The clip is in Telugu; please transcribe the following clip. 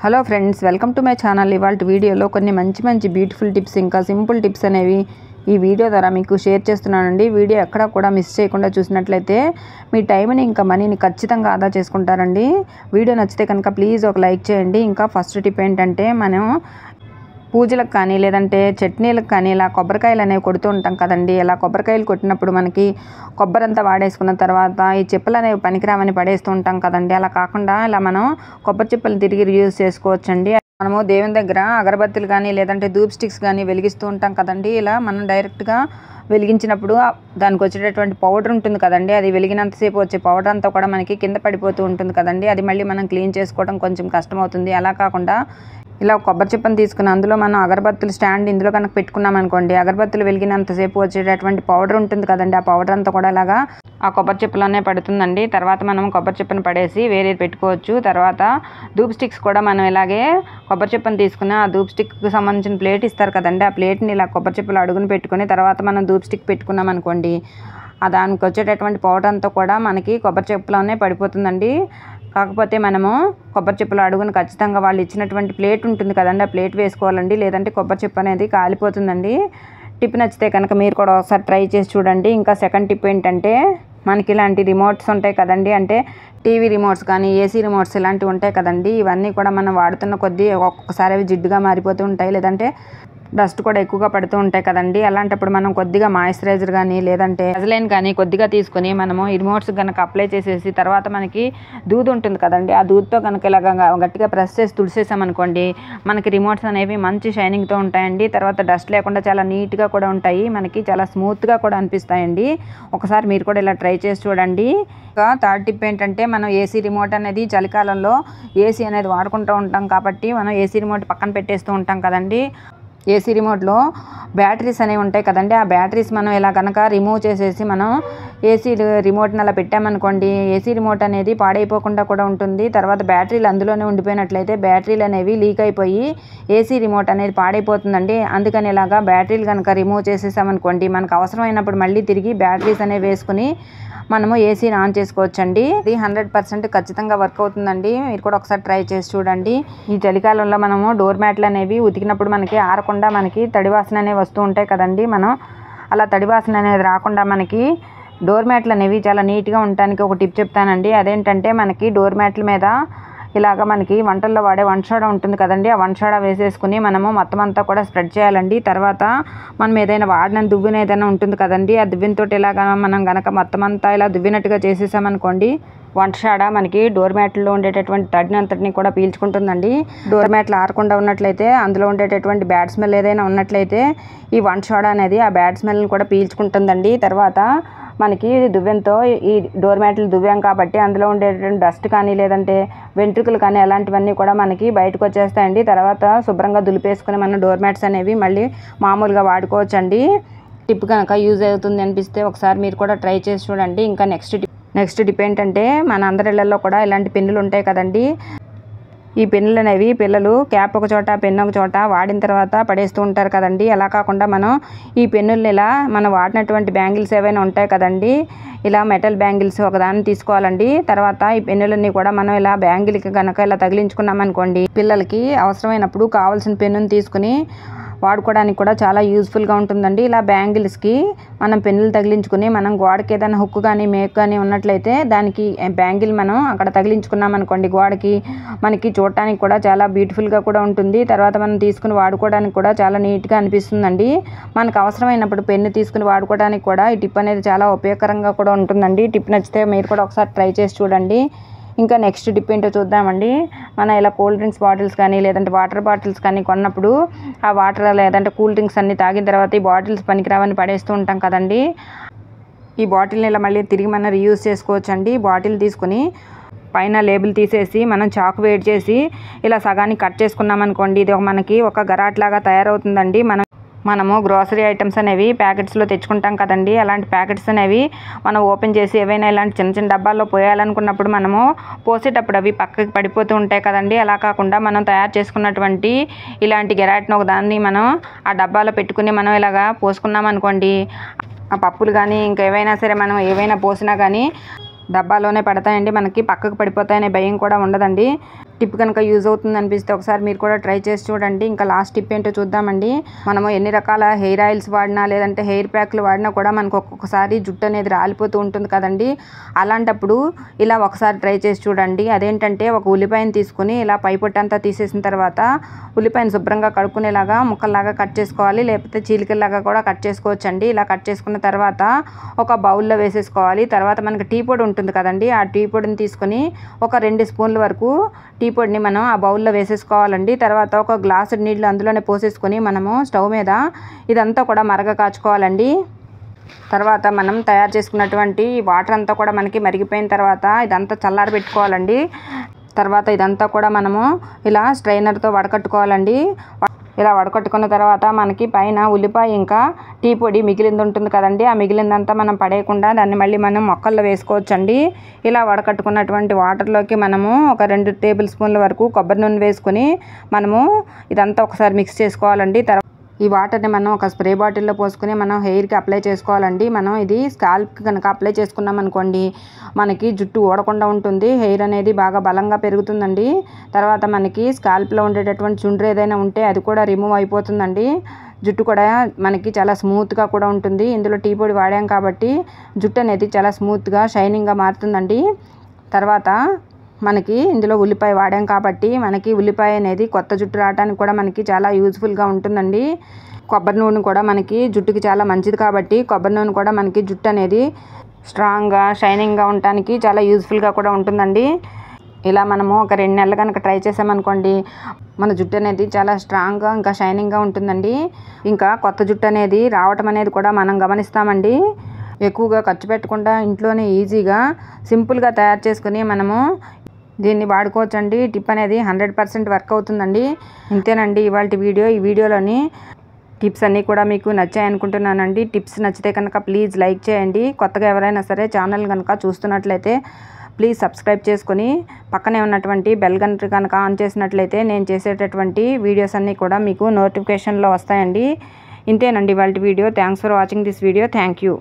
Hello friends, welcome to my channel. ఇవాళ వీడియోలో కొన్ని మంచి బ్యూటిఫుల్ టిప్స్ ఇంకా సింపుల్ టిప్స్ అనేవి ఈ వీడియో ద్వారా మీకు షేర్ చేస్తున్నానండి. వీడియో ఎక్కడా కూడా మిస్ చేయకుండా చూసినట్లయితే మీ టైంని ఇంకా మనీని ఖచ్చితంగా ఆదా చేసుకుంటారండి. వీడియో నచ్చితే కనుక ప్లీజ్ ఒక లైక్ చేయండి. ఇంకా ఫస్ట్ టిప్ ఏంటంటే, మనం పూజలకు కానీ లేదంటే చట్నీలకు కానీ ఇలా కొబ్బరికాయలు అనేవి కొడుతూ ఉంటాం కదండి. ఇలా కొబ్బరికాయలు కొట్టినప్పుడు మనకి కొబ్బరి అంతా వాడేసుకున్న తర్వాత ఈ చిప్పలు అనేవి పనికిరామని పడేస్తూ ఉంటాం కదండి. అలా కాకుండా ఇలా మనం కొబ్బరి చిప్పలు తిరిగి యూజ్ చేసుకోవచ్చండి. మనము దేవుని దగ్గర అగరబత్తులు కానీ లేదంటే ధూప్ స్టిక్స్ కానీ వెలిగిస్తూ ఉంటాం కదండి. ఇలా మనం డైరెక్ట్గా వెలిగించినప్పుడు దానికి వచ్చేటటువంటి పౌడర్ ఉంటుంది కదండి, అది వెలిగినంతసేపు వచ్చే పౌడర్ అంతా కూడా మనకి కింద పడిపోతూ ఉంటుంది కదండి. అది మళ్ళీ మనం క్లీన్ చేసుకోవడం కొంచెం కష్టమవుతుంది. అలా కాకుండా ఇలా కొబ్బరి చిప్పని తీసుకుని అందులో మనం అగరబత్తులు స్టాండ్ ఇందులో కనుక పెట్టుకున్నాం అనుకోండి, అగరబత్తులు వెలిగినంతసేపు వచ్చేటటువంటి పౌడర్ ఉంటుంది కదండి, ఆ పౌడర్ అంతా కూడా ఇలాగా ఆ కొబ్బరి చిప్పలోనే పడుతుందండి. తర్వాత మనం కొబ్బరి చిప్పని పడేసి వేరే పెట్టుకోవచ్చు. తర్వాత ధూప్ స్టిక్స్ కూడా మనం ఇలాగే కొబ్బరి చిప్పని తీసుకుని ఆ ధూప్ స్టిక్కి సంబంధించిన ప్లేట్ ఇస్తారు కదండి, ఆ ప్లేట్ని ఇలా కొబ్బరి చిప్పలు అడుగుని పెట్టుకుని తర్వాత మనం ధూప్ స్టిక్ పెట్టుకున్నాం అనుకోండి, దానికి వచ్చేటటువంటి పౌడర్ అంతా కూడా మనకి కొబ్బరి చిప్పలోనే పడిపోతుందండి. కాకపోతే మనము కొబ్బరి చిప్పలు అడుగుని ఖచ్చితంగా వాళ్ళు ఇచ్చినటువంటి ప్లేట్ ఉంటుంది కదండి, ఆ ప్లేట్ వేసుకోవాలండి. లేదంటే కొబ్బరి చిప్ప అనేది కాలిపోతుందండి. టిప్ నచ్చితే కనుక మీరు కూడా ఒకసారి ట్రై చేసి చూడండి. ఇంకా సెకండ్ టిప్ ఏంటంటే, మనకి ఇలాంటి రిమోట్స్ ఉంటాయి కదండి, అంటే టీవీ రిమోట్స్ కానీ ఏసీ రిమోట్స్ ఇలాంటివి ఉంటాయి కదండి. ఇవన్నీ కూడా మనం వాడుతున్న కొద్దీ ఒక్కొక్కసారి అవి జిడ్డుగా మారిపోతూ ఉంటాయి, లేదంటే డస్ట్ కూడా ఎక్కువగా పడుతూ ఉంటాయి కదండి. అలాంటప్పుడు మనం కొద్దిగా మాయిశ్చరైజర్ కానీ లేదంటే వెజలైన్ కానీ కొద్దిగా తీసుకుని మనము ఈ రిమోట్స్ కనుక అప్లై చేసేసి తర్వాత మనకి దూది ఉంటుంది కదండి, ఆ దూదితో కనుక ఇలాగ గట్టిగా ప్రెస్ చేసి తుడిసేసామనుకోండి, మనకి రిమోట్స్ అనేవి మంచి షైనింగ్తో ఉంటాయండి. తర్వాత డస్ట్ లేకుండా చాలా నీట్గా కూడా ఉంటాయి, మనకి చాలా స్మూత్గా కూడా అనిపిస్తాయండి. ఒకసారి మీరు కూడా ఇలా ట్రై చేసి చూడండి. ఇంకా థర్డ్ టిప్ ఏంటంటే, మనం ఏసీ రిమోట్ అనేది చలికాలంలో ఏసీ అనేది వాడుకుంటూ ఉంటాం కాబట్టి మనం ఏసీ రిమోట్ పక్కన పెట్టేస్తూ ఉంటాం కదండి. ఏసీ రిమోట్లో బ్యాటరీస్ అనేవి ఉంటాయి కదండి, ఆ బ్యాటరీస్ మనం ఇలా కనుక రిమూవ్ చేసేసి మనం ఏసీ రిమోట్ని అలా పెట్టామనుకోండి, ఏసీ రిమోట్ అనేది పాడైపోకుండా కూడా ఉంటుంది. తర్వాత బ్యాటరీలు అందులోనే ఉండిపోయినట్లయితే బ్యాటరీలు అనేవి లీక్ అయిపోయి ఏసీ రిమోట్ అనేది పాడైపోతుందండి. అందుకని ఇలాగా బ్యాటరీలు కనుక రిమూవ్ చేసేసామనుకోండి, మనకు అవసరమైనప్పుడు మళ్ళీ తిరిగి బ్యాటరీస్ అనేవి వేసుకుని మనము ఏసీని ఆన్ చేసుకోవచ్చండి. ఇది 100% ఖచ్చితంగా వర్క్ అవుతుందండి. మీరు కూడా ఒకసారి ట్రై చేసి చూడండి. ఈ చలికాలంలో మనము డోర్ మ్యాట్లు అనేవి ఉతికినప్పుడు మనకి ఆరకుండా మనకి తడి వాసన అనేవి వస్తూ ఉంటాయి కదండి. మనం అలా తడి వాసన అనేది రాకుండా మనకి డోర్ మ్యాట్లు అనేవి చాలా నీట్గా ఉండటానికి ఒక టిప్ చెప్తానండి. అదేంటంటే, మనకి డోర్ మ్యాట్ల మీద ఇలాగ మనకి వంటల్లో వాడే వంటసోడా ఉంటుంది కదండి, ఆ వంటసోడా వేసేసుకుని మనము మొత్తం అంతా కూడా స్ప్రెడ్ చేయాలండి. తర్వాత మనం ఏదైనా వాడిన దువ్వెన ఏదైనా ఉంటుంది కదండి, ఆ దువ్వెనతో ఇలాగ మనం కనుక మొత్తం అంతా ఇలా దువ్వినట్టుగా చేసేసామనుకోండి, వంటసోడా మనకి డోర్ మ్యాట్లో ఉండేటటువంటి తడిని అంతటిని కూడా పీల్చుకుంటుందండి. డోర్ మ్యాట్లు ఆరకుండా ఉన్నట్లయితే అందులో ఉండేటటువంటి బ్యాడ్ స్మెల్ ఏదైనా ఉన్నట్లయితే ఈ వంటసోడా అనేది ఆ బ్యాడ్ స్మెల్ని కూడా పీల్చుకుంటుందండి. తర్వాత మనకి దువ్వెనతో ఈ డోర్ మ్యాట్లు దువ్వాం కాబట్టి అందులో ఉండేటువంటి డస్ట్ కానీ లేదంటే వెంట్రుకలు కానీ అలాంటివన్నీ కూడా మనకి బయటకు వచ్చేస్తాయండి. తర్వాత శుభ్రంగా దులిపేసుకుని మన డోర్ మ్యాట్స్ అనేవి మళ్ళీ మామూలుగా వాడుకోవచ్చండి. టిప్ కనుక యూజ్ అవుతుంది అనిపిస్తే ఒకసారి మీరు కూడా ట్రై చేసి చూడండి. ఇంకా నెక్స్ట్ టిప్ ఏంటంటే, మన అందరి ఇళ్లలో కూడా ఇలాంటి పెన్నులు ఉంటాయి కదండి. ఈ పెన్నులు అనేవి పిల్లలు క్యాప్ ఒక చోట పెన్ను ఒక చోట వాడిన తర్వాత పడేస్తూ ఉంటారు కదండి. అలా కాకుండా మనం ఈ పెన్నుల్ని ఇలా మనం వాడినటువంటి బ్యాంగిల్స్ ఏవైనా ఉంటాయి కదండి, ఇలా మెటల్ బ్యాంగిల్స్ ఒకదాన్ని తీసుకోవాలండి. తర్వాత ఈ పెన్నులన్నీ కూడా మనం ఇలా బ్యాంగిల్కి కనుక ఇలా తగిలించుకున్నాం అనుకోండి, పిల్లలకి అవసరమైనప్పుడు కావాల్సిన పెన్నుని తీసుకుని వాడుకోవడానికి కూడా చాలా యూజ్ఫుల్గా ఉంటుందండి. ఇలా బ్యాంగిల్స్కి మనం పెన్నులు తగిలించుకుని మనం గోడకి ఏదైనా హుక్ కానీ మేక్ కానీ ఉన్నట్లయితే దానికి బ్యాంగిల్ మనం అక్కడ తగిలించుకున్నాం అనుకోండి గోడకి, మనకి చూడటానికి కూడా చాలా బ్యూటిఫుల్గా కూడా ఉంటుంది. తర్వాత మనం తీసుకుని వాడుకోవడానికి కూడా చాలా నీట్గా అనిపిస్తుందండి. మనకు అవసరమైనప్పుడు పెన్ను తీసుకుని వాడుకోవడానికి కూడా ఈ టిప్ అనేది చాలా ఉపయోగకరంగా కూడా ఉంటుందండి. టిప్ నచ్చితే మీరు కూడా ఒకసారి ట్రై చేసి చూడండి. ఇంకా నెక్స్ట్ టిప్ ఏంటో చూద్దామండి. మనం ఇలా కూల్ డ్రింక్స్ బాటిల్స్ కానీ లేదంటే వాటర్ బాటిల్స్ కానీ కొన్నప్పుడు ఆ వాటర్ లేదంటే కూల్ డ్రింక్స్ అన్నీ తాగిన తర్వాత ఈ బాటిల్స్ పనికిరావని పడేస్తూ ఉంటాం కదండి. ఈ బాటిల్ని ఇలా మళ్ళీ తిరిగి మనం రీయూజ్ చేసుకోవచ్చండి. బాటిల్ తీసుకుని పైన లేబుల్ తీసేసి మనం చాకు వేడి చేసి ఇలా సగానికి కట్ చేసుకున్నాం అనుకోండి, ఇది మనకి ఒక గరాట్ లాగా తయారవుతుందండి. మనము గ్రోసరీ ఐటమ్స్ అనేవి ప్యాకెట్స్లో తెచ్చుకుంటాం కదండి, అలాంటి ప్యాకెట్స్ అనేవి మనం ఓపెన్ చేసి ఏవైనా ఇలాంటి చిన్న డబ్బాల్లో పోయాలనుకున్నప్పుడు మనము పోసేటప్పుడు అవి పక్కకి పడిపోతూ ఉంటాయి కదండి. అలా కాకుండా మనం తయారు చేసుకున్నటువంటి ఇలాంటి గెరాట్ను ఒక దాన్ని మనం ఆ డబ్బాలో పెట్టుకుని మనం ఇలాగా పోసుకున్నాం అనుకోండి, ఆ పప్పులు కానీ ఇంకా ఏవైనా సరే మనం ఏవైనా పోసినా కానీ డబ్బాలోనే పడతాయండి, మనకి పక్కకు పడిపోతాయనే భయం కూడా ఉండదండి. టిప్ కనుక యూజ్ అవుతుంది అనిపిస్తే ఒకసారి మీరు కూడా ట్రై చేసి చూడండి. ఇంకా లాస్ట్ టిప్ ఏంటో చూద్దామండి. మనము ఎన్ని రకాల హెయిర్ ఆయిల్స్ వాడినా లేదంటే హెయిర్ ప్యాక్లు వాడినా కూడా మనకు ఒక్కొక్కసారి జుట్టు అనేది రాలిపోతూ ఉంటుంది కదండి. అలాంటప్పుడు ఇలా ఒకసారి ట్రై చేసి చూడండి. అదేంటంటే ఒక ఉల్లిపాయను తీసుకుని ఇలా పైపొట్టంతా తీసేసిన తర్వాత ఉల్లిపాయను శుభ్రంగా కడుక్కునేలాగా ముక్కల్లాగా కట్ చేసుకోవాలి, లేకపోతే చీలికల్లాగా కూడా కట్ చేసుకోవచ్చండి. ఇలా కట్ చేసుకున్న తర్వాత ఒక బౌల్లో వేసేసుకోవాలి. తర్వాత మనకి టీ పొడి ఉంటుంది కదండి, ఆ టీ పొడిని తీసుకొని ఒక 2 స్పూన్ల వరకు టీ పొడిని మనం ఆ బౌల్లో వేసేసుకోవాలండి. తర్వాత ఒక గ్లాసు నీళ్ళు అందులోనే పోసేసుకొని మనము స్టవ్ మీద ఇదంతా కూడా మరగ కాచుకోవాలండి. తర్వాత మనం తయారు చేసుకున్నటువంటి వాటర్ అంతా కూడా మనకి మరిగిపోయిన తర్వాత ఇదంతా చల్లారి పెట్టుకోవాలండి. తర్వాత ఇదంతా కూడా మనము ఇలా స్ట్రైనర్తో వడకట్టుకోవాలండి. ఇలా వడకట్టుకున్న తర్వాత మనకి పైన ఉల్లిపాయ ఇంకా టీ పొడి మిగిలింది ఉంటుంది కదండి, ఆ మిగిలిందంతా మనం పడేయకుండా దాన్ని మళ్ళీ మనం మొక్కల్లో వేసుకోవచ్చండి. ఇలా వడకట్టుకున్నటువంటి వాటర్లోకి మనము ఒక 2 టేబుల్ స్పూన్ల వరకు కొబ్బరి నూనె వేసుకొని మనము ఇదంతా ఒకసారి మిక్స్ చేసుకోవాలండి. ఈ వాటర్ని మనం ఒక స్ప్రే బాటిల్లో పోసుకొని మనం హెయిర్కి అప్లై చేసుకోవాలండి. మనం ఇది స్కాల్ప్కి కనుక అప్లై చేసుకున్నాం అనుకోండి, మనకి జుట్టు ఊడకుండా ఉంటుంది, హెయిర్ అనేది బాగా బలంగా పెరుగుతుందండి. తర్వాత మనకి స్కాల్ప్లో ఉండేటటువంటి చుండ్రు ఏదైనా ఉంటే అది కూడా రిమూవ్ అయిపోతుందండి. జుట్టు కూడా మనకి చాలా స్మూత్గా కూడా ఉంటుంది. ఇందులో టీ పొడి వాడాం కాబట్టి జుట్టు అనేది చాలా స్మూత్గా షైనింగ్గా మారుతుందండి. తర్వాత మనకి ఇందులో ఉల్లిపాయ వాడాం కాబట్టి మనకి ఉల్లిపాయ అనేది కొత్త జుట్టు రావడానికి కూడా మనకి చాలా యూజ్ఫుల్గా ఉంటుందండి. కొబ్బరి నూనె కూడా మనకి జుట్టుకి చాలా మంచిది కాబట్టి కొబ్బరి నూనె కూడా మనకి జుట్టు అనేది స్ట్రాంగ్గా షైనింగ్గా ఉండటానికి చాలా యూజ్ఫుల్గా కూడా ఉంటుందండి. ఇలా మనము ఒక 2 నెలలు కనుక ట్రై చేసామనుకోండి, మన జుట్టు అనేది చాలా స్ట్రాంగ్గా ఇంకా షైనింగ్గా ఉంటుందండి. ఇంకా కొత్త జుట్టు అనేది రావటం అనేది కూడా మనం గమనిస్తామండి. ఎక్కువగా ఖర్చు పెట్టకుండా ఇంట్లోనే ఈజీగా సింపుల్గా తయారు చేసుకుని మనము దీన్ని వాడుకోవచ్చండి. టిప్ అనేది 100% వర్క్ అవుతుందండి. ఇంతేనండి ఇవాళ వీడియో. ఈ వీడియోలోని టిప్స్ అన్నీ కూడా మీకు నచ్చాయి అనుకుంటున్నానండి. టిప్స్ నచ్చితే కనుక ప్లీజ్ లైక్ చేయండి. కొత్తగా ఎవరైనా సరే ఛానల్ కనుక చూస్తున్నట్లయితే ప్లీజ్ సబ్స్క్రైబ్ చేసుకొని పక్కనే ఉన్నటువంటి బెల్ గంట కనుక ఆన్ చేసినట్లయితే నేను చేసేటటువంటి వీడియోస్ అన్నీ కూడా మీకు నోటిఫికేషన్లో వస్తాయండి. ఇంతేనండి ఇవాళ video. Thanks for watching this video. Thank you.